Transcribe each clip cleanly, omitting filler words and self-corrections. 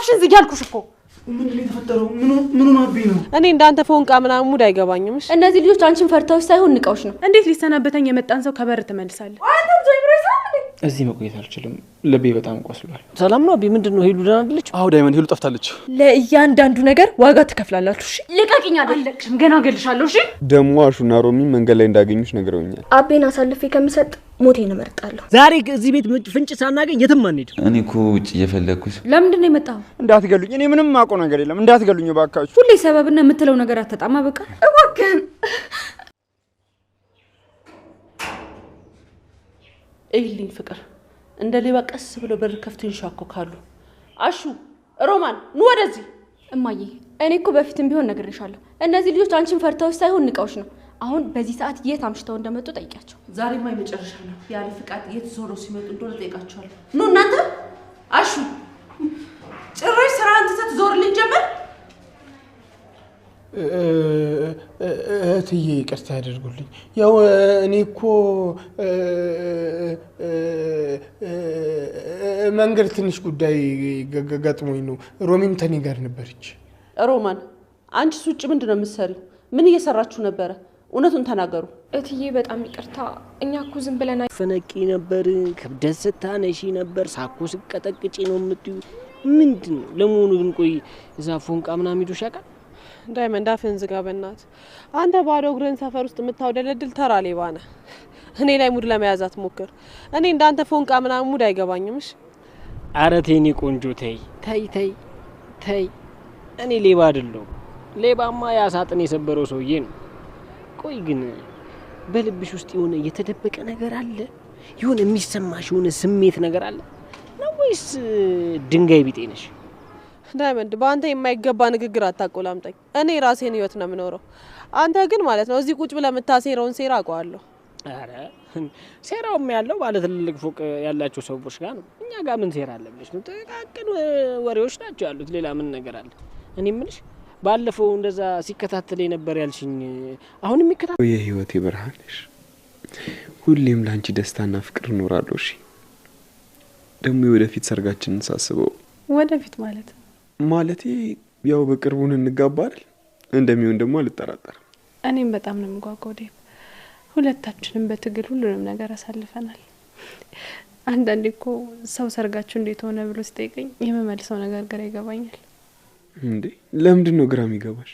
አፍሽን ዝጊ አልኩሽ እኮ ምን ተፈጠረው ምን ሆነብኝ ነው እኔ እንዳንተ ፎንቃ ምናምን ሙድ አይገባኝም እሺ እነዚህ ልጆች አንቺን ፈርተውሽ ሳይሆን ንቀውሽ ነው እንዴት ሊሰናበተኝ የመጣን ሰው ከበር ተመልሳለህ አንተ ጀምሮ ይሳም እንዴ እዚህ መቆየት አልችልም ልቤ በጣም ቆስሏል ሰላም ነው አቢ ምንድነው ሄሉ ደህና አይደለች አዎ ዳይመንድ ሄሉ ጠፍታለች ለእያንዳንዱ ነገር ዋጋ ትከፍላላችሁ እሺ ልቀቂኝ አይደለክም ገና ገልሻለሁ እሺ ደሞ አሹና ሮሚ መንገድ ላይ እንዳገኙሽ ነግረውኛል አቤን አሳልፌ ከምሰጥ ሞቴን እመርጣለሁ ዛሬ እዚህ ቤት ፍንጭ ሳናገኝ የትም አንሄድ እኔ እኮ ውጭ እየፈለኩሽ ለምንድን ነው የመጣው እንዳትገሉኝ እኔ ምንም ማቆ ነገር የለም እንዳትገሉኝ ባካችሁ ሁሌ ሰበብና የምትለው ነገር አተጣማ በቃ እባክህ እይልኝ ፍቅር እንደ ሌባ ቀስ ብሎ በር ከፍቶ ይንሻኮካሉ አሹ ሮማን ኑ ወደዚህ እማዬ እኔ እኮ በፊትም ቢሆን ነግሬሻለሁ እነዚህ ልጆች አንቺን ፈርተውሽ ሳይሆን ንቀውሽ ነው አሁን በዚህ ሰዓት የት አምሽተው እንደመጡ ጠይቂያቸው ዛሬማ የመጨረሻ ነው ያለ ፍቃድ የት ዞሮ ሲመጡ እንደሆነ ጠይቃቸዋለሁ ኑ እናንተ አሹ ጭራሽ ስራህን ትተህ ዞርልኝ ጀመር እትዬ ይቅርታ ያደርጉልኝ ያው እኔ እኮ መንገድ ትንሽ ጉዳይ ገጥሞኝ ነው ሮሚም ተኔ ጋር ነበረች ሮማን አንቺስ ውጭ ምንድነው የምትሰሪው ምን እየሰራችሁ ነበረ እውነቱን ተናገሩ እትዬ በጣም ይቅርታ እኛ እኮ ዝም ብለና ፈነቂ ነበር ከብደት ስታነሺ ነበር ሳኮ ስቀጠቅጪ ነው የምትዩ ምንድነው ለሞኑ ግን ቆይ እዛ ፎንቃ ምናምን ሄዶሽ ያውቃል ዳይመንድ አፍህን ዝጋ በእናትህ አንተ ባዶ እግርህን ሰፈር ውስጥ የምታውደለድል ተራ ሌባ ነህ እኔ ላይ ሙድ ለመያዝ አትሞክር እኔ እንዳንተ ፎንቃ ምናምን ሙድ አይገባኝም እሺ ኧረ ተይ ቆንጆ ተይ እኔ ሌባ አይደለሁም ሌባማ ያሳጥን የሰበረው ሰውዬ ነው ቆይ ግን በልብሽ ውስጥ የሆነ የተደበቀ ነገር አለ የሆነ የሚሰማሽ የሆነ ስሜት ነገር አለ ነው ወይስ ድንጋይ ቢጤ ነሽ ዳይመንድ በአንተ የማይገባ ንግግር አታቆላምጠኝ እኔ ራሴን ህይወት ነው የምኖረው አንተ ግን ማለት ነው እዚህ ቁጭ ብለህ የምታሴረውን ሴራ አውቀዋለሁ ኧረ ሴራውም ያለው ባለ ትልልቅ ፎቅ ያላቸው ሰዎች ጋር ነው እኛ ጋር ምን ሴራ አለ ብለሽ ነው ጥቃቅን ወሬዎች ናቸው ያሉት ሌላ ምን ነገር አለ እኔ ምንሽ ባለፈው እንደዛ ሲከታተል ነበር ያልሽኝ አሁን የሚከታተል የህይወቴ ብርሃን ነሽ ሁሌም ላንቺ ደስታና ፍቅር እኖራለሁ እሺ ደግሞ ወደፊት ሰርጋችንን ሳስበው ወደፊት ማለቴ ያው በቅርቡን እንጋባ አይደል እንደሚሆን ደግሞ አልጠራጠርም እኔም በጣም ነው የምጓጓው ዴቭ ሁለታችንም በትግል ሁሉንም ነገር አሳልፈናል አንዳንዴ እኮ ሰው ሰርጋችሁ እንዴት ሆነ ብሎ ሲጠይቀኝ የመመልሰው ነገር ግራ ይገባኛል እንዴ ለምንድን ነው ግራ የሚገባሽ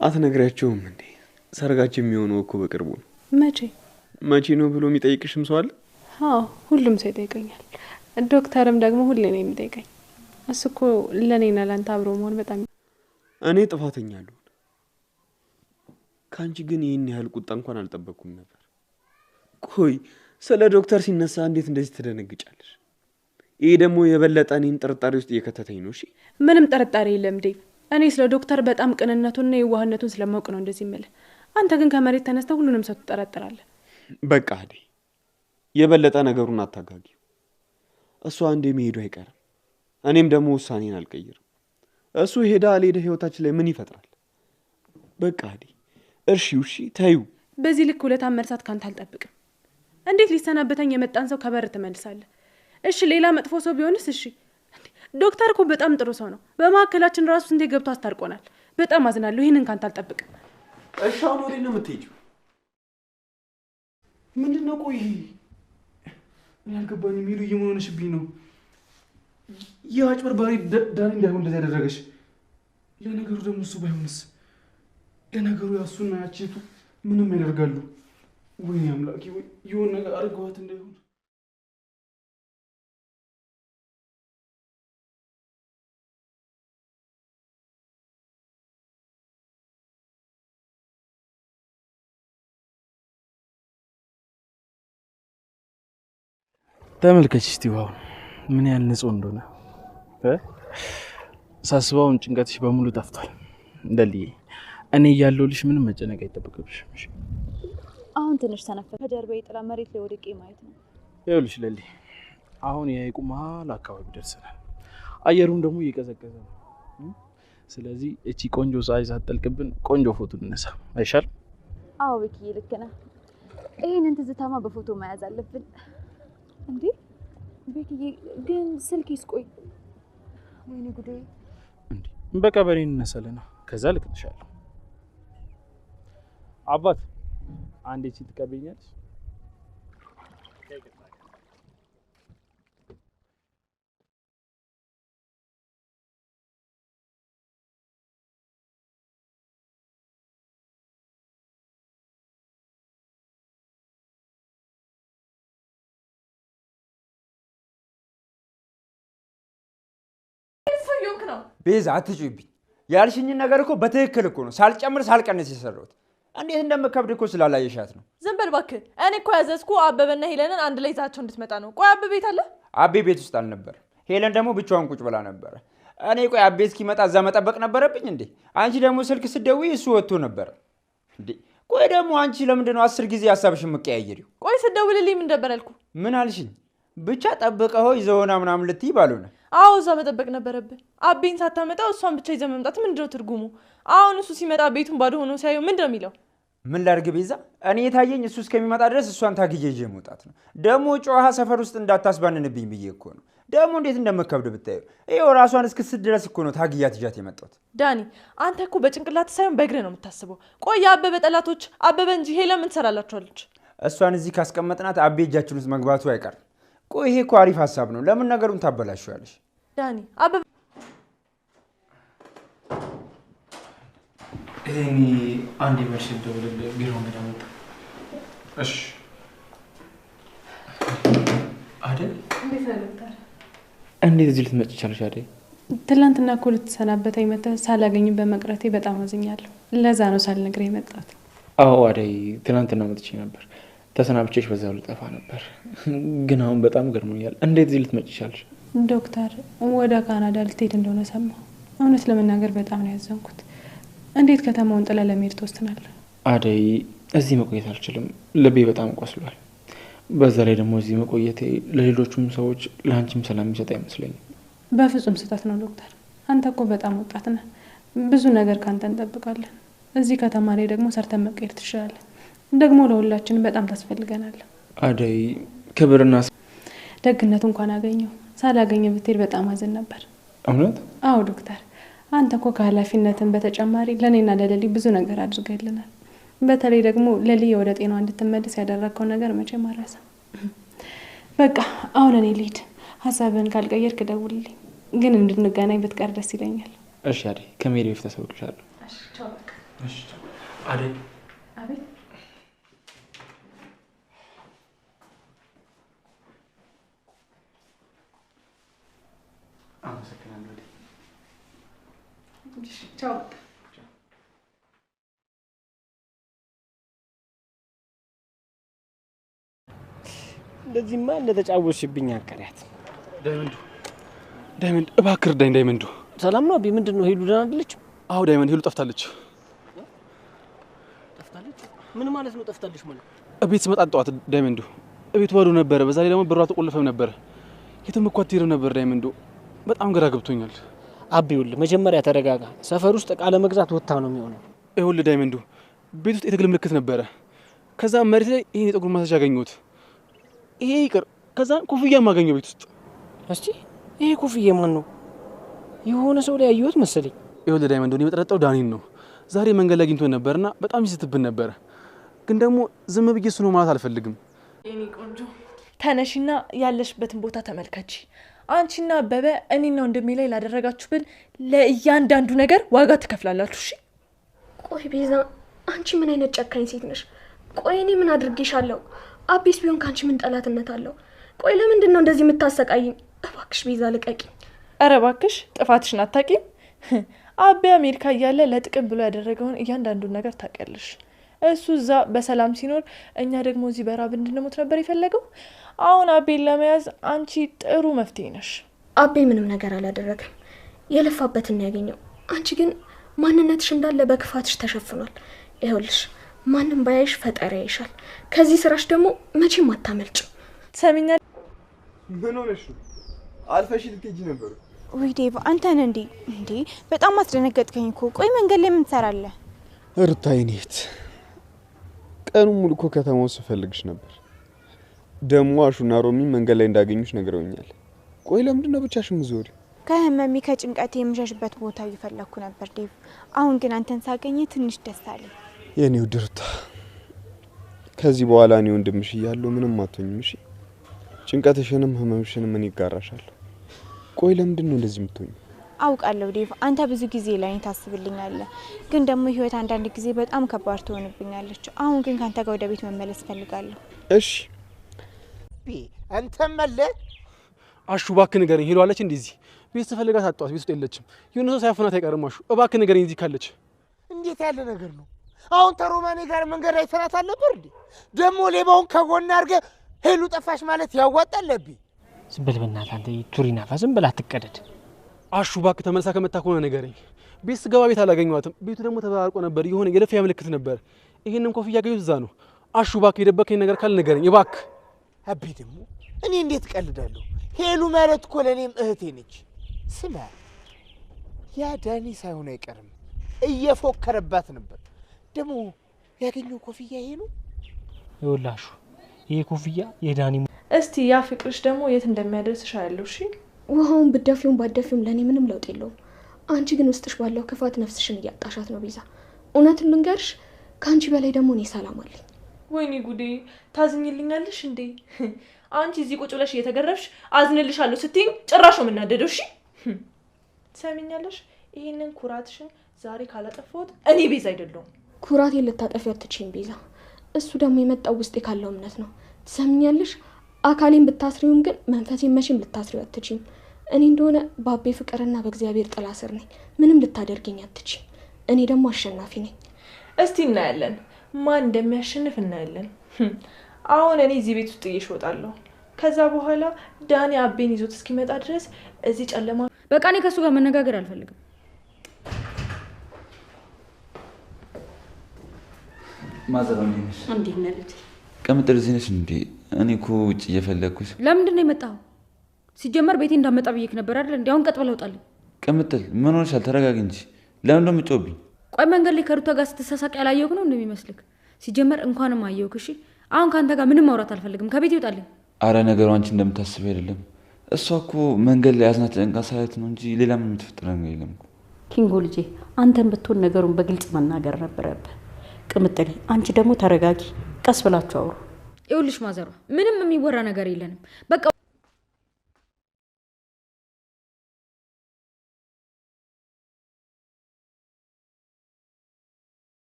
አትነግሪያቸውም እንዴ ሰርጋችን የሚሆነው እኮ በቅርቡ ነው መቼ ነው ብሎ የሚጠይቅሽም ሰው አለ አዎ ሁሉም ሰው ይጠይቀኛል ዶክተርም ደግሞ ሁሌ ነው የሚጠይቀኝ እሱ እኮ ለኔና ላንተ አብሮ መሆን በጣም እኔ ጥፋተኛ አለሁ ካንቺ ግን ይሄን ያህል ቁጣ እንኳን አልጠበቅኩም ነበር ቆይ ስለ ዶክተር ሲነሳ እንዴት እንደዚህ ተደነግጫለሽ ይሄ ደግሞ የበለጠ እኔን ጥርጣሬ ውስጥ እየከተተኝ ነው እሺ ምንም ጥርጣሬ የለም ዴቭ እኔ ስለ ዶክተር በጣም ቅንነቱንና የዋህነቱን ስለማውቅ ነው እንደዚህ የምልህ አንተ ግን ከመሬት ተነስተህ ሁሉንም ሰው ትጠረጥራለህ በቃ አይደል የበለጠ ነገሩን አታጋጊው እሱ አንዴ መሄዱ አይቀርም እኔም ደግሞ ውሳኔን አልቀይርም እሱ ሄዳ አልሄደ ህይወታችን ላይ ምን ይፈጥራል በቃ አይደል እሺ ታዩ በዚህ ልክ ሁለታን መርሳት ካንተ አልጠብቅም እንዴት ሊሰናበተኝ የመጣን ሰው ከበር ተመልሳለህ እሺ ሌላ መጥፎ ሰው ቢሆንስ እሺ ዶክተር እኮ በጣም ጥሩ ሰው ነው በማከላችን ራሱ እንዴ ገብቶ አስታርቆናል በጣም አዝናለሁ ይሄንን ካንተ አልጠብቅም እሺ አሁን ወዴት ነው የምትሄጂው ምንድነው ቆይ እኔ አልገባኝም ሚሉ እየሆነሽብኝ ነው ያጭበርባሪ ዳኒ እንዳይሆን እንደዛ ያደረገሽ ለነገሩ ደግሞ እሱ ባይሆንስ ለነገሩ ያሱና ያቺቱ ምንም ያደርጋሉ ወይኔ አምላኬ ወይ የሆነ ነገር አድርገዋት እንዳይሆን ተመልከች እስቲ ዋው ምን ያህል ንጹህ እንደሆነ ሳስበውን ጭንቀትሽ በሙሉ ጠፍቷል እንደልዬ እኔ ያለሁልሽ ምንም መጨነቅ አይጠበቅብሽም እሺ አሁን ትንሽ ተነፈ ከጀርባዬ ጥላ መሬት ላይ ወድቄ ማየት ነው ይኸውልሽ ለሊ አሁን የሐይቁ መሀል አካባቢ ደርሰናል አየሩም ደግሞ እየቀዘቀዘ ነው ስለዚህ እቺ ቆንጆ ፀሐይ ሳትጠልቅብን ቆንጆ ፎቶ እንነሳ አይሻል አዎ በኪዬ ልክ ነህ ይሄንን ትዝታማ በፎቶ መያዝ አለብን እንዴ ቤኪዬ ግን ስልክሽ ቆይ ወይኔ ጉዴ! እንዴ በቃ በኔ እንነሳለና ከዛ ልክልሻለሁ። አባት አንዴ እቺ ትቀበኛለሽ? ቤዛ አትጩይብኝ። ያልሽኝን ነገር እኮ በትክክል እኮ ነው ሳልጨምር ሳልቀንስ የሰራሁት። እንዴት እንደምከብድ እኮ ስላላየሻት ነው። ዝም በል እባክህ። እኔ እኮ ያዘዝኩ አበበና ሄለንን አንድ ላይ ይዛቸው እንድትመጣ ነው። ቆይ አበበ ቤት አለ? አቤ ቤት ውስጥ አልነበር። ሄለን ደግሞ ብቻዋን ቁጭ ብላ ነበረ። እኔ ቆይ አቤ እስኪመጣ እዛ መጠበቅ ነበረብኝ እንዴ? አንቺ ደግሞ ስልክ ስትደውይ እሱ ወጥቶ ነበር እንዴ? ቆይ ደግሞ አንቺ ለምንድን ነው 10 ጊዜ ሀሳብሽን የምትቀያየሪው? ቆይ ስትደውልልኝ ምን ነበር ያልኩ? ምን አልሽኝ? ብቻ ጠብቀው ይዘውና ምናምን ልትይ ባልሆነ። አዎ እዛ መጠበቅ ነበረብን። አቤን ሳታመጣ እሷን ብቻ ይዘህ መምጣት ምንድነው ትርጉሙ? አሁን እሱ ሲመጣ ቤቱን ባዶ ሆኖ ሲያየው ምንድነው የሚለው? ምን ላድርግ ቤዛ? እኔ የታየኝ እሱ እስከሚመጣ ድረስ እሷን ታግዬ ይዤ መውጣት ነው። ደግሞ ጨዋሃ ሰፈር ውስጥ እንዳታስባንንብኝ ብዬ እኮ ነው። ደግሞ እንዴት እንደምከብድ ብታየው። ይኸው ራሷን እስክስት ድረስ እኮ ነው ታግያት ይዣት የመጣሁት። ዳኒ አንተ እኮ በጭንቅላት ሳይሆን በእግርህ ነው የምታስበው። ቆይ የአበበ ጠላቶች አበበ እንጂ ሄለን ምን ትሰራላችኋለች? እሷን እዚህ ካስቀመጥናት አቤ እጃችን ውስጥ መግባቱ አይቀርም። ቆይ ይሄ እኮ አሪፍ ሀሳብ ነው። ለምን ነገሩን ታበላሽዋለሽ? ዳኒ አበበ እኔ አንድ መልስ ደውልልህ ቢሮ መጣ። እሺ አይደል? እንዴት እዚህ ልትመጪ ቻልሽ አይደል? ትላንትና እኮ ልትሰናበተኝ መጥተህ ሳላገኝ በመቅረቴ በጣም አዝኛለሁ። ለዛ ነው ሳልነግርህ የመጣሁት። አዎ አደይ፣ ትናንትና መጥቼ ነበር። ተሰናብቼሽ በዛው ልጠፋ ነበር። ግን አሁን በጣም ገርሞኛል። እንዴት እዚህ ልትመጪ ቻልሽ? ዶክተር ወደ ካናዳ ልትሄድ እንደሆነ ሰማሁ። እውነት ለመናገር በጣም ነው ያዘንኩት። እንዴት ከተማውን ጥላ ለመሄድ ትወስናለህ? አደይ፣ እዚህ መቆየት አልችልም። ልቤ በጣም ቆስሏል። በዛ ላይ ደግሞ እዚህ መቆየቴ ለሌሎቹም ሰዎች ለአንቺም ሰላም የሚሰጥ አይመስለኝም። በፍጹም ስህተት ነው ዶክተር። አንተ እኮ በጣም ወጣት ነህ። ብዙ ነገር ካንተ እንጠብቃለን። እዚህ ከተማ ላይ ደግሞ ሰርተን መቀየር ትችላለህ። ደግሞ ለሁላችንም በጣም ታስፈልገናለህ። አደይ፣ ክብርና ደግነቱ እንኳን አገኘው። ሳላገኘ ብትሄድ በጣም አዘን ነበር። እውነት? አዎ ዶክተር፣ አንተ እኮ ከኃላፊነትን በተጨማሪ ለእኔና ለሌሊ ብዙ ነገር አድርገልናል። በተለይ ደግሞ ለሊ ወደ ጤናዋ እንድትመለስ ያደረግከው ነገር መቼም አልረሳም። በቃ አሁን እኔ ልሂድ። ሀሳብህን ካልቀየርክ ደውልልኝ። ግን እንድንገናኝ ብትቀር ደስ ይለኛል። እሺ አደይ፣ ከመሄድ በፊት አሳውቅሻለሁ። እሺ ቻው። በቃ እሺ አደይ። አቤት። አመሰግናለሁ። እሺ ቻው። እንደዚህማ እንደተጫወትሽብኝ አቀሪያት። ዳይመንድ እባክህ እርዳኝ። ዳይመንዱ ሰላም ነው አቢ? ምንድን ነው ሄሉ ደህና አይደለች? አዎ ዳይመንድ፣ ሄሉ ጠፍታለች። ጠፍታለች? ምን ማለት ነው ጠፍታለች ማለት? እቤት ስመጣ ጠዋት ዳይመንዱ እቤት ባዶ ነበረ። በዛ ላይ ደግሞ በሯ ተቆልፈም ነበረ። የትም እኮ አትሄድም ነበር ዳይመንዱ። በጣም ግራ ገብቶኛል። አቢ ይኸውልህ መጀመሪያ ተረጋጋ። ሰፈር ውስጥ ዕቃ ለመግዛት ወጥታ ነው የሚሆነው። ይኸውልህ ዳይመንዱ ቤት ውስጥ የትግል ምልክት ነበረ። ከዛ መሬት ላይ ይሄን የፀጉር ማሳጅ አገኘሁት። ይሄ ይቅር፣ ከዛ ኮፍያም አገኘሁ ቤት ውስጥ። እስቲ ይሄ ኮፍያ ማን ነው? የሆነ ሰው ላይ ያየሁት መሰለኝ። ይኸውልህ ዳይመንዱ እኔ የምጠረጠው ዳኒን ነው። ዛሬ መንገድ ላይ አግኝቶን ነበርና በጣም ይስትብን ነበረ። ግን ደግሞ ዝም ብዬ እሱ ነው ማለት አልፈልግም። የኔ ቆንጆ ተነሽና ያለሽበትን ቦታ ተመልከቺ። አንቺና አበበ እኔና ወንድሜ ላይ ላደረጋችሁብን ለእያንዳንዱ ነገር ዋጋ ትከፍላላችሁ። እሺ? ቆይ ቤዛ፣ አንቺ ምን አይነት ጨካኝ ሴት ነሽ? ቆይ እኔ ምን አድርጌሻለሁ? አቤስ ቢሆን ካንቺ ምን ጠላትነት አለው? ቆይ ለምንድን ነው እንደዚህ የምታሰቃይኝ? እባክሽ ቤዛ ልቀቂኝ። ኧረ እባክሽ ጥፋትሽን አታውቂም? አቤ አሜሪካ እያለ ለጥቅም ብሎ ያደረገውን እያንዳንዱን ነገር ታውቂያለሽ። እሱ እዛ በሰላም ሲኖር፣ እኛ ደግሞ እዚህ በራብ እንድንሞት ነበር የፈለገው። አሁን አቤን ለመያዝ አንቺ ጥሩ መፍትሄ ነሽ። አቤ ምንም ነገር አላደረገም። የለፋበትን ያገኘው። አንቺ ግን ማንነትሽ እንዳለ በክፋትሽ ተሸፍኗል። ይኸውልሽ ማንም ባያይሽ ፈጣሪ ያይሻል። ከዚህ ስራሽ ደግሞ መቼም አታመልጭም። ትሰሚኛለሽ? ምን ሆነሽ ነው? አልፈሽ ልትሄጂ ነበር። ውይ ዴቭ፣ አንተን እንዴ በጣም አስደነገጥከኝ እኮ። ቆይ መንገድ ላይ ምን ትሰራለህ? ሩታዬ እህት፣ ቀኑን ሙሉ እኮ ከተማ ውስጥ ስፈልግሽ ነበር። ደግሞ አሹና ሮሚ መንገድ ላይ እንዳገኙሽ ነግረውኛል። ቆይ ለምንድን ነው ብቻሽን የምትዞሪው? ከህመሜ ከጭንቀቴ የምሸሽበት ቦታ እየፈለኩ ነበር ዴቭ። አሁን ግን አንተን ሳገኘ ትንሽ ደስ አለኝ። የኔው ድርታ ከዚህ በኋላ እኔ ወንድምሽ እያለሁ ምንም አትሆኝም። እሺ ጭንቀትሽንም ህመምሽንም ምን ይጋራሻል? ቆይ ለምንድን ነው እንደዚህ የምትሆኝ? አውቃለሁ ዴቭ፣ አንተ ብዙ ጊዜ ላይ ታስብልኛለህ፣ ግን ደግሞ ህይወት አንዳንድ ጊዜ በጣም ከባድ ትሆንብኛለች። አሁን ግን ካንተ ጋር ወደ ቤት መመለስ ፈልጋለሁ። እሺ አንተ መለ አሹ እባክህ ንገረኝ። ሄሏለች እንደዚህ ቤት ስፈልጋት አጣኋት። ቤት ውስጥ የለችም። የሆነ ሰው ሳያፍናት አይቀርም። አሹ እባክህ ንገረኝ እዚህ ካለች። እንዴት ያለ ነገር ነው? አሁን ተሮማኔ ጋር መንገድ ላይ ተናታል ነበር እንዴ? ደግሞ ሌባውን ከጎን አድርገህ ሄሉ ጠፋሽ ማለት ያዋጣልብኝ? ዝም በል በእናትህ አንተ ቱሪናፋ፣ ዝም በል አትቀደድ። አሹ እባክህ ተመልሳ ከመጣ ከሆነ ንገረኝ። ቤት ስገባ ቤት አላገኘኋትም። ቤቱ ደግሞ ተበራርቆ ነበር። የሆነ የለፊያ ምልክት ነበር። ይሄንን ኮፍያ ያገኘሁት እዛ ነው። አሹ እባክህ የደበከኝ ነገር ካለ ንገረኝ እባክህ። አቤ ደግሞ እኔ እንዴት ቀልዳለሁ? ሄሉ ማለት እኮ ለእኔም እህቴ ነች። ስማ ያ ዳኒ ሳይሆን አይቀርም እየፎከረባት ነበር። ደግሞ ያገኘው ኮፍያ ይሄ ነው። ይኸውልህ ይሄ ኮፍያ የዳኒ። እስቲ ያ ፍቅርሽ ደግሞ የት እንደሚያደርስሽ አያለሁ። እሺ ውሃውን ብደፊውም ባደፊውም ለእኔ ምንም ለውጥ የለውም። አንቺ ግን ውስጥሽ ባለው ክፋት ነፍስሽን እያጣሻት ነው ቤዛ። እውነቱን ልንገርሽ፣ ከአንቺ በላይ ደግሞ እኔ ሰላም አለኝ። ወይኔ ጉዴ! ታዝኝልኛለሽ እንዴ? አንቺ እዚህ ቁጭ ብለሽ እየተገረፍሽ አዝንልሻለሁ ስትይኝ ጭራሽ ነው የምናደደው። እሺ ትሰሚኛለሽ? ይሄንን ኩራትሽን ዛሬ ካላጠፋሁት እኔ ቤዛ አይደለሁም። ኩራቴን ልታጠፊ አትችይም ቤዛ። እሱ ደግሞ የመጣው ውስጤ ካለው እምነት ነው። ትሰሚኛለሽ? አካሌን ብታስሪውም ግን መንፈሴን መቼም ልታስሪው አትችይም። እኔ እንደሆነ በአቤ ፍቅርና በእግዚአብሔር ጥላ ስር ነኝ። ምንም ልታደርገኝ አትችይም። እኔ ደግሞ አሸናፊ ነኝ። እስቲ እናያለን፣ ማን እንደሚያሸንፍ እናያለን። አሁን እኔ እዚህ ቤት ውስጥ እየሾጣለሁ። ከዛ በኋላ ዳኒ አቤን ይዞት እስኪመጣ ድረስ እዚህ ጨለማ። በቃ እኔ ከሱ ጋር መነጋገር አልፈልግም። ማዘር ነሽ እንዴ? ነልት ቅምጥል እዚህ ነሽ እንዴ? እኔ እኮ ውጭ እየፈለግኩሽ። ለምንድን ነው የመጣው? ሲጀመር ቤቴ እንዳመጣ ብዬሽ ነበር አይደል? እንዴ አሁን ቀጥ ብለው ውጣልኝ። ቅምጥል ምን ሆነሻል? ተረጋጊ እንጂ። ለምን ነው የምትጮህብኝ? ቆይ መንገድ ላይ ከሩታ ጋር ስትሳሳቅ ያላየሁህ ነው እንደሚመስልክ? ሲጀመር እንኳንም አየሁህ። እሺ አሁን ካንተ ጋር ምንም ማውራት አልፈልግም። ከቤት ይውጣልኝ። አረ ነገሩ አንቺ እንደምታስበው አይደለም። እሷ እኮ መንገድ ላይ ያዝናት ጨንቃ ሳያት ነው እንጂ ሌላ ምን የምትፈጥረ ነገር የለም እኮ። ኪንጎ ልጄ፣ አንተን ብትሆን ነገሩን በግልጽ መናገር ነበረብህ። ቅምጥሌ፣ አንቺ ደግሞ ተረጋጊ፣ ቀስ ብላችሁ አውሩ። ይኸውልሽ ማዘሯ፣ ምንም የሚወራ ነገር የለንም። በቃ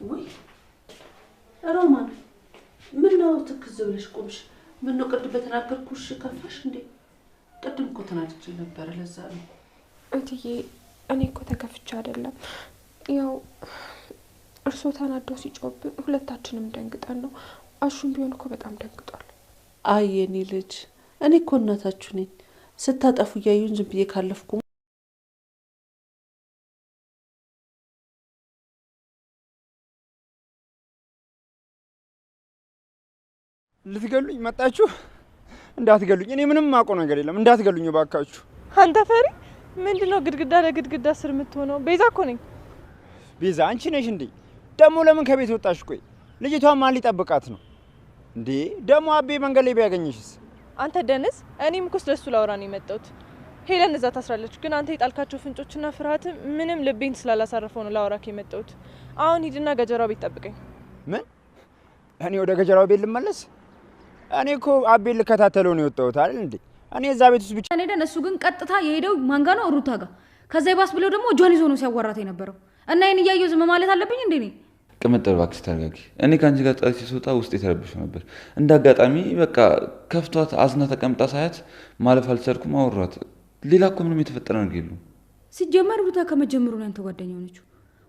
ወይ ሮማን፣ ምን ነው ትክዝ ብለሽ ቆምሽ? ምን ነው ቅድም በተናገርኩሽ ከፋሽ እንዴ? ቅድም እኮ ተናድጄ ነበረ፣ ለዛ ነው። እንትዬ እኔ እኮ ተከፍቼ አይደለም፣ ያው እርሶ ተናደው ሲጮህብን ሁለታችንም ደንግጠን ነው። አሹም ቢሆን እኮ በጣም ደንግጧል። አይ የኔ ልጅ፣ እኔ እኮ እናታችሁ ነኝ። ስታጠፉ እያዩን ዝም ብዬ ካለፍኩ ልትገሉኝ መጣችሁ? እንዳትገሉኝ። እኔ ምንም ማውቀው ነገር የለም። እንዳትገሉኝ እባካችሁ። አንተ ፈሪ ምንድነው? ግድግዳ ለግድግዳ ስር የምትሆነው? ቤዛ እኮ ነኝ። ቤዛ አንቺ ነሽ እንዴ? ደግሞ ለምን ከቤት ወጣሽ? ቆይ ልጅቷን ማን ሊጠብቃት ነው እንዴ? ደግሞ አቤ መንገድ ላይ ቢያገኝሽስ? አንተ ደንስ፣ እኔም እኮ ስለሱ ላውራ ነው የመጣሁት። ሄለን እዛ ታስራለች፣ ግን አንተ የጣልካቸው ፍንጮችና ፍርሃት ምንም ልቤን ስላላሳረፈው ነው ላውራክ የመጣሁት። አሁን ሂድና ገጀራው ቤት ጠብቀኝ። ምን? እኔ ወደ ገጀራው ቤት ልመለስ? እኔ እኮ አቤን ልከታተለው ነው የወጣሁት አይደል እንዴ? እኔ እዛ ቤት ውስጥ ብቻ ሄደን፣ እሱ ግን ቀጥታ የሄደው ማን ጋር ነው? ሩታ ጋር። ከዛ ይባስ ብለው ደግሞ እጇን ይዞ ነው ሲያዋራት የነበረው። እና ይሄን እያየሁ ዝም ማለት አለብኝ እንዴ? እኔ ቅምጥል እባክሽ ተረጋጊ። እኔ ከአንቺ ጋር ጣልቼ ስወጣ ውስጥ የተረብሾ ነበር። እንደ አጋጣሚ በቃ ከፍቷት አዝና ተቀምጣ ሳያት ማለፍ አልቻልኩም፣ አወሯት። ሌላ እኮ ምንም የተፈጠረ ነገር የለም። ሲጀመር ሩታ ከመጀመሩ ነው ያንተ ጓደኛ ሆነችው።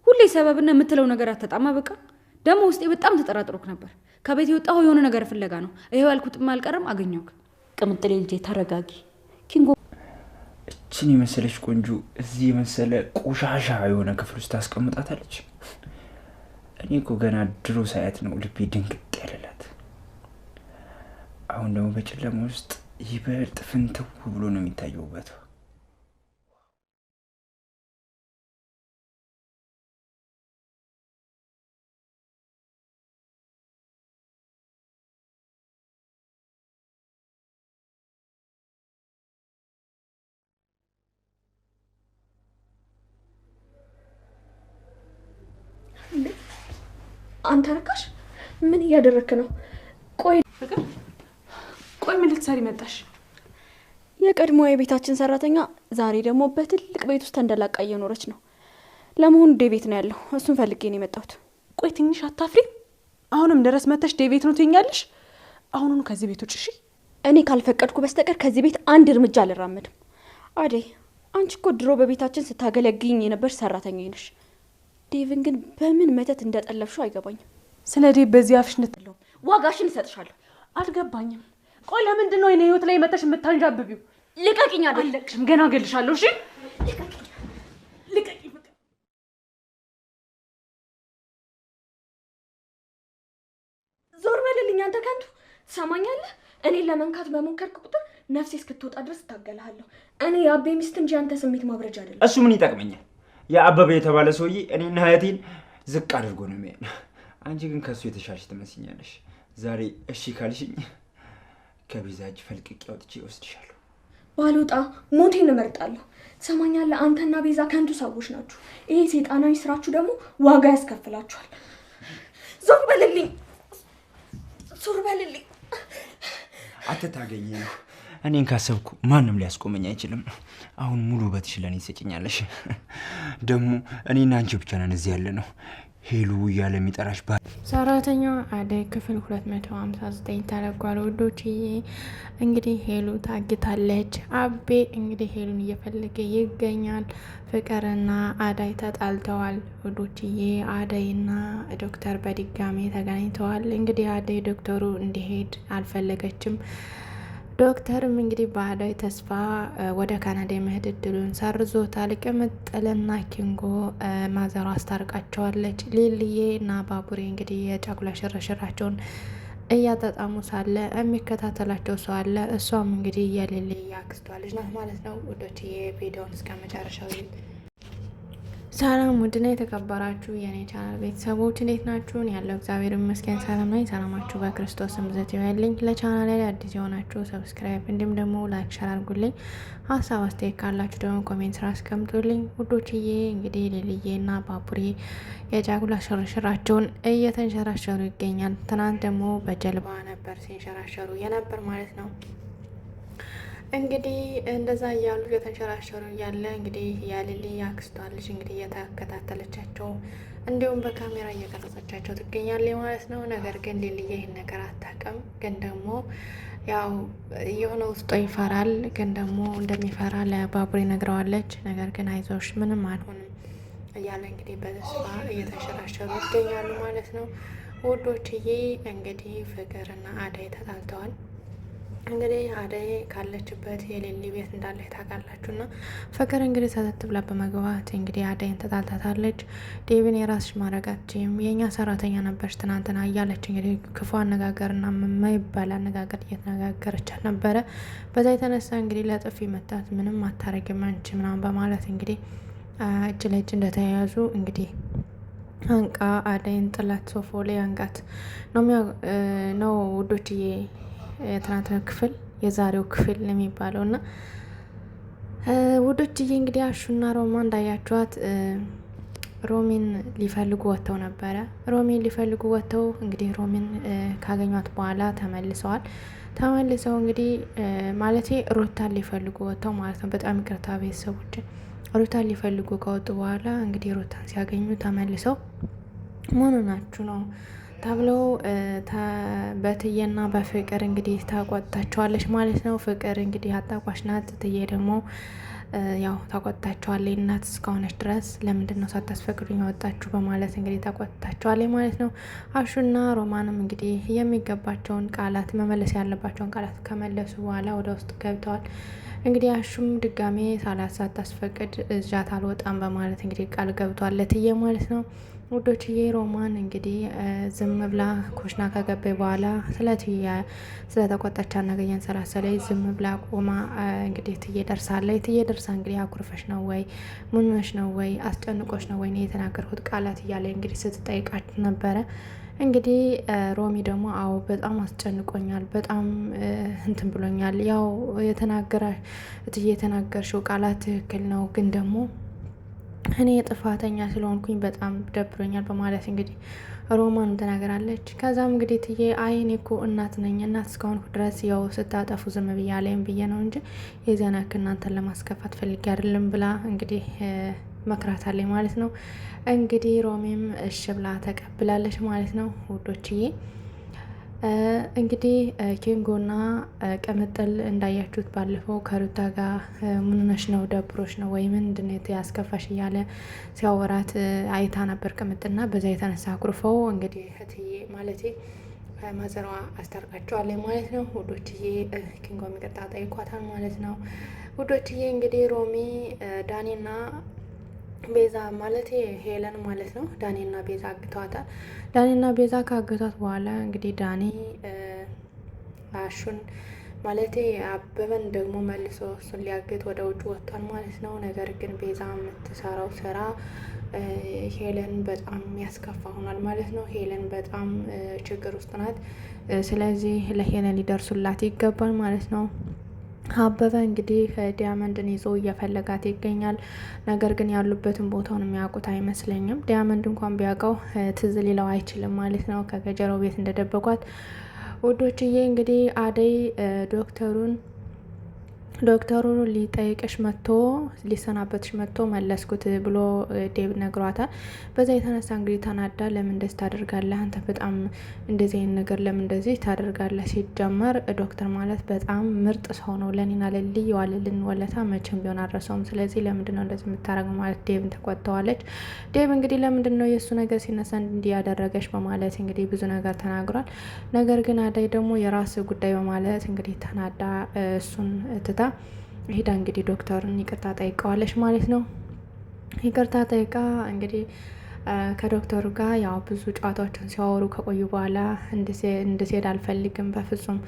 ሁሌ ሰበብና የምትለው ነገር አትጣማ። በቃ ደግሞ ውስጤ በጣም ተጠራጥሮክ ነበር። ከቤት የወጣው የሆነ ነገር ፍለጋ ነው። ይሄው ያልኩትም አልቀረም፣ አገኘውክ። ቅምጥሌ ልጄ ተረጋጊ። ኪንጎ እችን የመሰለች ቆንጆ እዚህ የመሰለ ቆሻሻ የሆነ ክፍል ውስጥ ታስቀምጣታለች። እኔ እኮ ገና ድሮ ሳያት ነው ልቤ ድንግጥ ያለላት። አሁን ደግሞ በጨለማ ውስጥ ይበልጥ ፍንትው ብሎ ነው የሚታየው ውበቷ። አንተ ረካሽ ምን እያደረክ ነው? ፍቅር ቆይ ምን ልትሰሪ መጣሽ? የቀድሞ የቤታችን ሰራተኛ ዛሬ ደግሞ በትልቅ ቤት ውስጥ ተንደላቃ እየኖረች ነው። ለመሆኑ ዴቤት ነው ያለው? እሱን ፈልጌ ነው የመጣሁት። ቆይ ትንሽ አታፍሪ? አሁንም ድረስ መተሽ ዴቤት ነው ትኛለሽ? አሁኑኑ ከዚህ ቤት ውጭ። እሺ እኔ ካልፈቀድኩ በስተቀር ከዚህ ቤት አንድ እርምጃ አልራመድም። አደይ አንቺ እኮ ድሮ በቤታችን ስታገለግኝ የነበርሽ ሰራተኛ ነሽ። ዴቭን ግን በምን መተት እንደጠለብሽው አይገባኝም። ስለ ዴቭ በዚህ አፍሽ ንጥለው ዋጋሽን እሰጥሻለሁ። አልገባኝም። ቆይ ለምንድን ነው የኔ ህይወት ላይ መተሽ የምታንዣብቢው? ልቀቂኝ አደይ። አለቅሽም፣ ገና እገልሻለሁ። እሺ ልቀቂኝ። ዞር በልልኝ አንተ ከንቱ። ትሰማኛለህ? እኔን ለመንካት በሞከርክ ቁጥር ነፍሴ እስክትወጣ ድረስ እታገላለሁ። እኔ የአቤ ሚስት እንጂ አንተ ስሜት ማብረጃ አይደለም። እሱ ምን ይጠቅመኛል? የአበበ የተባለ ሰውዬ እኔና እህቴን ዝቅ አድርጎ ነው የሚያየን። አንቺ ግን ከሱ የተሻለሽ ትመስኛለሽ። ዛሬ እሺ ካልሽኝ ከቤዛ እጅ ፈልቅቄ አውጥቼ እወስድሻለሁ። ባልወጣ ሞቴን እመርጣለሁ። ትሰማኛለህ? አንተና ቤዛ ከንቱ ሰዎች ናችሁ። ይሄ ሰይጣናዊ ስራችሁ ደግሞ ዋጋ ያስከፍላችኋል። ዞር በልልኝ፣ ዞር በልልኝ። አትታገኝ ነው። እኔን ካሰብኩ ማንም ሊያስቆመኝ አይችልም። አሁን ሙሉ ውበትሽ ለእኔ ትሰጭኛለሽ። ደግሞ እኔና አንቺ ብቻ ነን እዚህ ያለ ነው። ሄሉ እያለ የሚጠራሽ ሰራተኛዋ አደይ ክፍል 259 ተለቋል። ውዶችዬ እንግዲህ ሄሉ ታግታለች። አቤ እንግዲህ ሄሉን እየፈለገ ይገኛል። ፍቅርና አደይ ተጣልተዋል። ውዶችዬ አደይና ዶክተር በድጋሚ ተገናኝተዋል። እንግዲህ አደይ ዶክተሩ እንዲሄድ አልፈለገችም። ዶክተርም እንግዲህ በአደይ ተስፋ ወደ ካናዳ የመሄድ እድሉን ሰርዞታል። ቅምጥልና ኪንጎ ማዘሯ አስታርቃቸዋለች። ሊልዬ እና ባቡሬ እንግዲህ የጫጉላ ሽርሽራቸውን እያጣጣሙ ሳለ የሚከታተላቸው ሰው አለ። እሷም እንግዲህ የሊሊ ያክስቷ ልጅ ናት ማለት ነው። ውዶችዬ ቪዲዮውን እስከ መጨረሻው ሰላም ውድና የተከበራችሁ የኔ ቻናል ቤተሰቦች እንዴት ናችሁን? ያለው እግዚአብሔር ይመስገን ሰላም ነኝ። ሰላማችሁ በክርስቶስ ብዛት ይበልኝ። ለቻናል ላይ አዲስ የሆናችሁ ሰብስክራይብ እንዲሁም ደግሞ ላይክ ሸር አድርጉልኝ። ሀሳብ አስተያየት ካላችሁ ደግሞ ኮሜንት ስራ አስቀምጡልኝ። ውዶችዬ እንግዲህ ሊልዬና ባቡሬ የጫጉላ ሽርሽራቸውን እየተንሸራሸሩ ይገኛል። ትናንት ደግሞ በጀልባ ነበር ሲንሸራሸሩ የነበር ማለት ነው። እንግዲህ እንደዛ እያሉ የተንሸራሸሩ እያለ እንግዲህ የሊሊ ያክስቷ ልጅ እንግዲህ እየተከታተለቻቸው እንዲሁም በካሜራ እየቀረጸቻቸው ትገኛለች ማለት ነው። ነገር ግን ሊልዬ ይህን ነገር አታውቅም። ግን ደግሞ ያው የሆነ ውስጧ ይፈራል። ግን ደግሞ እንደሚፈራ ለባቡሬ ነግረዋለች። ነገር ግን አይዞሽ ምንም አልሆንም እያለ እንግዲህ በተስፋ እየተንሸራሸሩ ይገኛሉ ማለት ነው። ውዶችዬ እንግዲህ ፍቅርና አደይ ተጣልተዋል። እንግዲህ አደይ ካለችበት የሌሊ ቤት እንዳለች ታውቃላችሁ። እና ፍቅር እንግዲህ ሰተት ብላ በመግባት እንግዲህ አደይን ተጣልታታለች። ዴቪን የራስሽ ማድረጋችም የእኛ ሰራተኛ ነበርሽ ትናንትና እያለች እንግዲህ ክፉ አነጋገርና የማይባል አነጋገር እየተነጋገረቻት ነበረ። በዛ የተነሳ እንግዲህ ለጥፊ መታት። ምንም አታረጊም አንቺ ምናምን በማለት እንግዲህ እጅ ለእጅ እንደተያያዙ እንግዲህ አንቃ አደይን ጥላት ሶፎ ላይ አንቃት ነው ውዶችዬ የትናንትና ክፍል የዛሬው ክፍል የሚባለው እና ውዶችዬ እንግዲህ አሹና ሮማ እንዳያችኋት ሮሚን ሊፈልጉ ወጥተው ነበረ። ሮሚን ሊፈልጉ ወጥተው እንግዲህ ሮሚን ካገኟት በኋላ ተመልሰዋል። ተመልሰው እንግዲህ ማለቴ ሩታን ሊፈልጉ ወጥተው ማለት ነው። በጣም ይቅርታ ቤተሰቦች። ሩታን ሊፈልጉ ከወጡ በኋላ እንግዲህ ሩታን ሲያገኙ ተመልሰው ምን ሆናችሁ ነው ተብለው በትዬና በፍቅር እንግዲህ ታቆጣቸዋለች ማለት ነው። ፍቅር እንግዲህ አጣቋሽ ናት። ትዬ ደግሞ ያው ታቆጣቸዋለች። እናት እስከሆነች ድረስ ለምንድን ነው ሳታስፈቅዱኝ ወጣችሁ በማለት እንግዲህ ታቆጣቸዋለች ማለት ነው። አሹና ሮማንም እንግዲህ የሚገባቸውን ቃላት መመለስ ያለባቸውን ቃላት ከመለሱ በኋላ ወደ ውስጥ ገብተዋል። እንግዲህ አሹም ድጋሜ ሳታስፈቅድ እዣት አልወጣም በማለት እንግዲህ ቃል ገብቷል ለትዬ ማለት ነው። ውዶችዬ ሮማን እንግዲህ ዝም ብላ ኮሽና ከገባይ በኋላ ስለተቆጣቻ ነገኘን ሰላሰላይ ዝም ብላ ቆማ እንግዲህ ትዬ ደርሳለች። ትዬ ደርሳ እንግዲህ አኩርፈሽ ነው ወይ ምንሽ ነው ወይ አስጨንቆሽ ነው ወይ የተናገርኩት ቃላት እያለ እንግዲህ ስትጠይቃት ነበረ። እንግዲህ ሮሚ ደግሞ አዎ በጣም አስጨንቆኛል፣ በጣም እንትን ብሎኛል። ያው የተናገርሽው ቃላት ትክክል ነው፣ ግን ደግሞ እኔ ጥፋተኛ ስለሆንኩኝ በጣም ደብሮኛል በማለት እንግዲህ ሮማን ተናገራለች። ከዛም እንግዲህ ትዬ አይ እኔ እኮ እናት ነኝ፣ እናት እስከሆንኩ ድረስ ያው ስታጠፉ ዝም ብያለኝ ብዬ ነው እንጂ የዚያን ያክል እናንተን ለማስከፋት ፈልጌ አይደለም ብላ እንግዲህ መክራታለች ማለት ነው። እንግዲህ ሮሜም እሽ ብላ ተቀብላለች ማለት ነው ውዶችዬ። እንግዲህ ኪንጎና ቅምጥል እንዳያችሁት ባለፈው ከሩታ ጋር ምንነሽ ነው ደብሮች ነው ወይ ምንድነው ያስከፋሽ እያለ ሲያወራት አይታ ነበር ቅምጥልና በዛ የተነሳ አኩርፈው እንግዲህ እህትዬ ማለቴ ማዘሯ አስታርቃቸዋለች ማለት ነው ውዶችዬ። ኪንጎ የሚቀጣ ጠይቋታል ማለት ነው ውዶችዬ። እንግዲህ ሮሚ ዳኒና ቤዛ ማለት ሄለን ማለት ነው ዳኒና ቤዛ አግተዋታል። ዳኒና ቤዛ ካገቷት በኋላ እንግዲህ ዳኒ አሹን ማለት አበበን ደግሞ መልሶ እሱን ሊያግት ወደ ውጭ ወጥቷል ማለት ነው። ነገር ግን ቤዛ የምትሰራው ስራ ሄለን በጣም ያስከፋ ሆኗል ማለት ነው። ሄለን በጣም ችግር ውስጥ ናት። ስለዚህ ለሄለን ሊደርሱላት ይገባል ማለት ነው። አበበ እንግዲህ ዲያመንድን ይዞ እየፈለጋት ይገኛል። ነገር ግን ያሉበትን ቦታውን የሚያውቁት አይመስለኝም። ዲያመንድ እንኳን ቢያውቀው ትዝ ሊለው አይችልም ማለት ነው ከገጀራው ቤት እንደደበቋት ውዶችዬ። እንግዲህ አደይ ዶክተሩ ሊጠይቅሽ መጥቶ ሊሰናበትሽ መጥቶ መለስኩት ብሎ ዴብ ነግሯታል። በዛ የተነሳ እንግዲህ ተናዳ ለምን እንደዚህ ታደርጋለህ አንተ በጣም እንደዚህ አይነት ነገር ለምን እንደዚህ ታደርጋለህ? ሲጀመር ዶክተር ማለት በጣም ምርጥ ሰው ነው። ለኔና ለልይ የዋለልን ወለታ መቼም ቢሆን አልረሳውም። ስለዚህ ለምንድን ነው እንደዚህ የምታደርገው ማለት ዴብን ተቆጥተዋለች። ዴብ እንግዲህ ለምንድን ነው የእሱ ነገር ሲነሳ እንዲህ ያደረገች በማለት እንግዲህ ብዙ ነገር ተናግሯል። ነገር ግን አደይ ደግሞ የራስ ጉዳይ በማለት እንግዲህ ተናዳ እሱን ትታ ሄዳ እንግዲህ ዶክተርን ይቅርታ ጠይቀዋለች ማለት ነው። ይቅርታ ጠይቃ እንግዲህ ከዶክተሩ ጋር ያው ብዙ ጨዋታዎችን ሲያወሩ ከቆዩ በኋላ እንድትሄድ አልፈልግም፣ በፍጹም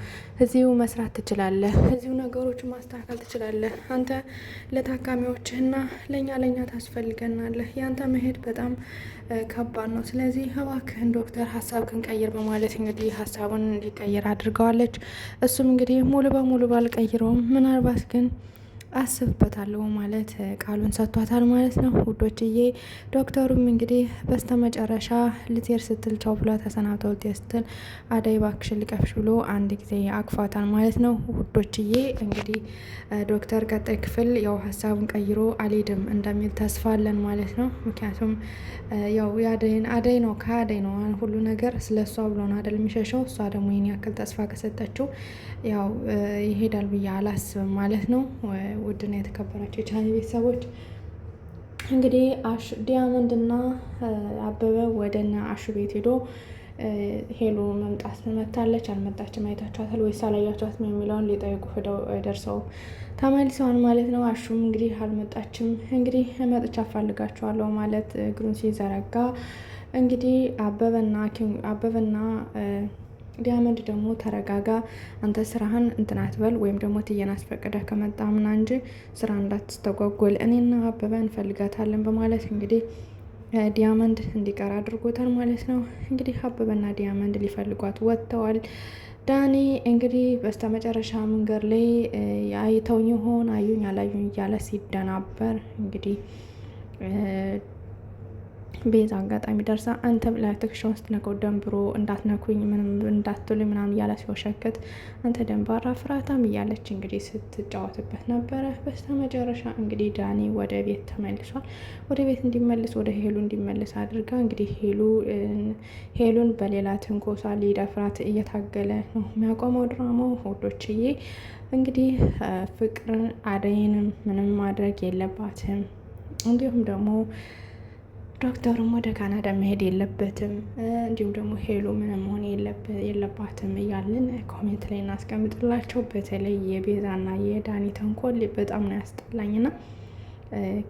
እዚሁ መስራት ትችላለህ፣ እዚሁ ነገሮችን ማስተካከል ትችላለህ። አንተ ለታካሚዎችህና ለእኛ ታስፈልገናለህ። ያንተ መሄድ በጣም ከባድ ነው። ስለዚህ እባክህን ዶክተር ሀሳብህን ቀይር በማለት እንግዲህ ሀሳቡን እንዲቀይር አድርገዋለች። እሱም እንግዲህ ሙሉ በሙሉ ባልቀይረውም ምናልባት ግን አስብበታለሁ ማለት ቃሉን ሰጥቷታል ማለት ነው ውዶችዬ። ዶክተሩም እንግዲህ በስተመጨረሻ ልትሄድ ስትል ቻው ብላ ተሰናብተው ልትሄድ ስትል አደይ እባክሽን ልቀፍሽ ብሎ አንድ ጊዜ አቅፏታል ማለት ነው ውዶችዬ። እንግዲህ ዶክተር ቀጣይ ክፍል ያው ሀሳቡን ቀይሮ አልሄድም እንደሚል ተስፋ አለን ማለት ነው። ምክንያቱም ያው አደይ ነው ከአደይ ነው ሁሉ ነገር ስለ እሷ ብሎ ነው አደል የሚሸሸው። እሷ ደግሞ ይህን ያክል ተስፋ ከሰጠችው ያው ይሄዳል ብዬ አላስብም ማለት ነው። ውድና የተከበራቸው የቻናሌ ቤተሰቦች እንግዲህ ዲያመንድና አበበ ወደነ አሹ ቤት ሄዶ ሄሉ መምጣት መታለች አልመጣችም፣ አይታችኋታል ወይስ አላያችኋትም የሚለውን ሊጠይቁ ሄደው ደርሰው ተመልሰዋል ማለት ነው። አሹም እንግዲህ አልመጣችም፣ እንግዲህ መጥቻ አፋልጋችኋለሁ ማለት እግሩን ሲዘረጋ እንግዲህ አበበና ዲያመንድ ደግሞ ተረጋጋ፣ አንተ ስራህን እንትን አትበል ወይም ደግሞ ትየን አስፈቅደህ ከመጣ ምና እንጂ ስራ እንዳትስተጓጎል እኔና አበበ እንፈልጋታለን በማለት እንግዲህ ዲያመንድ እንዲቀር አድርጎታል ማለት ነው። እንግዲህ አበበና ዲያመንድ ሊፈልጓት ወጥተዋል። ዳኒ እንግዲህ በስተመጨረሻ መንገድ ላይ አይተውኝ ይሆን አዩኝ አላዩኝ እያለ ሲደናበር እንግዲህ ቤዛ አጋጣሚ ደርሳ አንተ ብላ ትከሻ ውስጥ ነቀው ደንብሮ እንዳትነኩኝ ምንም እንዳትሉኝ ምናምን እያለ ሲወሸክት አንተ ደንባራ ፍራታም እያለች እንግዲህ ስትጫወትበት ነበረ። በስተ መጨረሻ እንግዲህ ዳኒ ወደ ቤት ተመልሷል። ወደ ቤት እንዲመልስ ወደ ሄሉ እንዲመልስ አድርጋ እንግዲህ ሄሉን በሌላ ትንኮሳ ሊደፍራት እየታገለ ነው የሚያቆመው ድራማው ሆዶችዬ። እንግዲህ ፍቅርን አደይንም ምንም ማድረግ የለባትም እንዲሁም ደግሞ ዶክተሩም ወደ ካናዳ መሄድ የለበትም እንዲሁም ደግሞ ሄሉ ምንም መሆን የለባትም እያልን ኮሜንት ላይ እናስቀምጥላቸው። በተለይ የቤዛና የዳኒ ተንኮል በጣም ነው ያስጠላኝና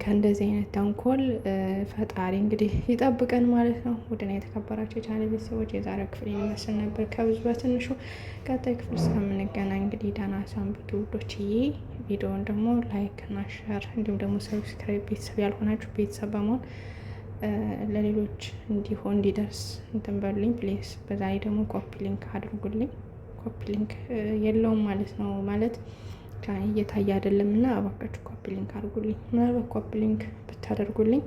ከእንደዚህ አይነት ተንኮል ፈጣሪ እንግዲህ ይጠብቀን ማለት ነው። ውድና የተከበራቸው የቻናሌ ቤተሰቦች የዛሬው ክፍል ይመስል ነበር ከብዙ በትንሹ። ቀጣይ ክፍል እስከምንገናኝ እንግዲህ ደህና ሰንብቱ ውዶችዬ። ቪዲዮውን ደግሞ ላይክ እና ሸር እንዲሁም ደግሞ ሰብስክራይብ ቤተሰብ ያልሆናችሁ ቤተሰብ በመሆን ለሌሎች እንዲደርስ እንትን በሉልኝ ፕሌስ። በዛ ላይ ደግሞ ኮፒ ሊንክ አድርጉልኝ። ኮፒ ሊንክ የለውም ማለት ነው ማለት ቻናል እየታየ አይደለም እና እባካችሁ ኮፒ ሊንክ አድርጉልኝ። ምናልባት ኮፒ ሊንክ ብታደርጉልኝ